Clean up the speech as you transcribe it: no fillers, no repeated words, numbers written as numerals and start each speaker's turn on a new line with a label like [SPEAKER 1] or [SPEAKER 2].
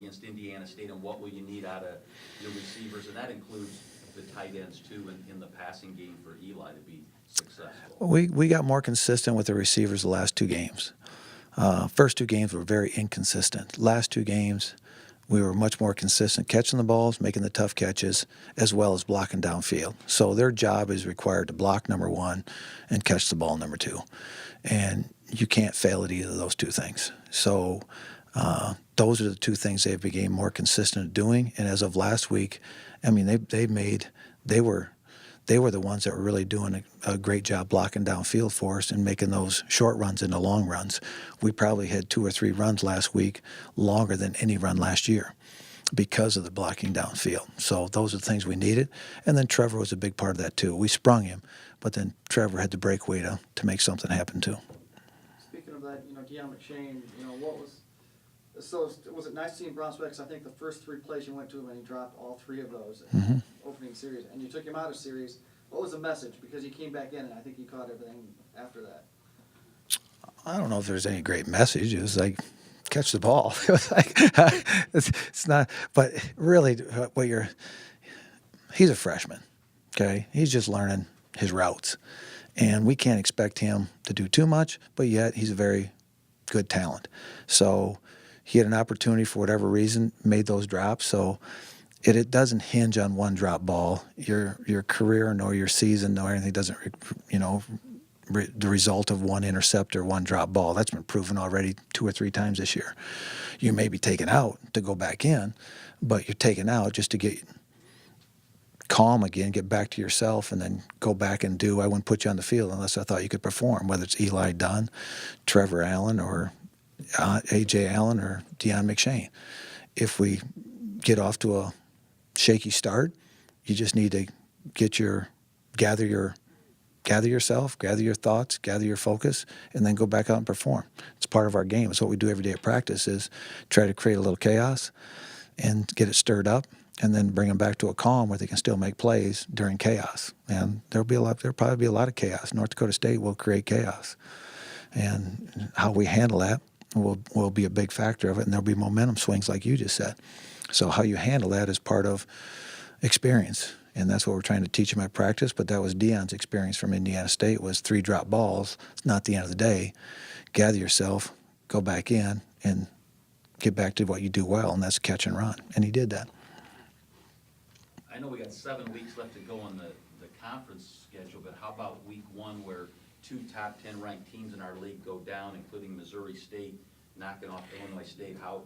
[SPEAKER 1] against Indiana State, and what will you need out of your receivers? And that includes the tight ends, too, in the passing game for Eli to be successful.
[SPEAKER 2] We got more consistent with the receivers the last 2 games. First 2 games were very inconsistent. Last 2 games, we were much more consistent catching the balls, making the tough catches, as well as blocking downfield. So their job is required to block number 1 and catch the ball number 2. And you can't fail at either of those 2 things. So those are the 2 things they've become more consistent at doing. And as of last week, I mean, they were the ones that were really doing a great job blocking downfield for us and making those short runs into long runs. We probably had 2 or 3 runs last week longer than any run last year because of the blocking downfield. So those are the things we needed. And then Trevor was a big part of that too. We sprung him, but then Trevor had the breakaway to make something happen too.
[SPEAKER 3] Speaking of that, Deion McShane, so was it nice seeing Brown Sweat? 'Cause I think the first 3 plays you went to him and he dropped all 3 of those in the opening series, and you took him out of series. What was the message? Because he came back in, and I think he caught everything after that.
[SPEAKER 2] I don't know if there's any great message. It was like, catch the ball. It was like, it's not, but really he's a freshman, okay? He's just learning his routes. And we can't expect him to do too much, but yet he's a very good talent. So he had an opportunity for whatever reason, made those drops. So it doesn't hinge on one drop ball. Your career nor your season nor anything doesn't, the result of one intercept or one drop ball. That's been proven already 2 or 3 times this year. You may be taken out to go back in, but you're taken out just to get calm again, get back to yourself, and then go back and I wouldn't put you on the field unless I thought you could perform, whether it's Eli Dunn, Trevor Allen, or A.J. Allen, or Deion McShane. If we get off to a shaky start, you just need to gather yourself, gather your thoughts, gather your focus, and then go back out and perform. It's part of our game. It's what we do every day at practice is try to create a little chaos and get it stirred up, and then bring them back to a calm where they can still make plays during chaos. And there'll probably be a lot of chaos. North Dakota State will create chaos. And how we handle that will be a big factor of it, and there'll be momentum swings like you just said. So how you handle that is part of experience, and that's what we're trying to teach them at practice. But that was Deion's experience from Indiana State, was 3 drop balls. It's not the end of the day. Gather yourself, go back in, and get back to what you do well, and that's catch and run. And he did that.
[SPEAKER 1] I know we got 7 weeks left to go on the conference schedule, but how about week 1 where 2 top 10 ranked teams in our league go down, including Missouri State knocking off Illinois State? How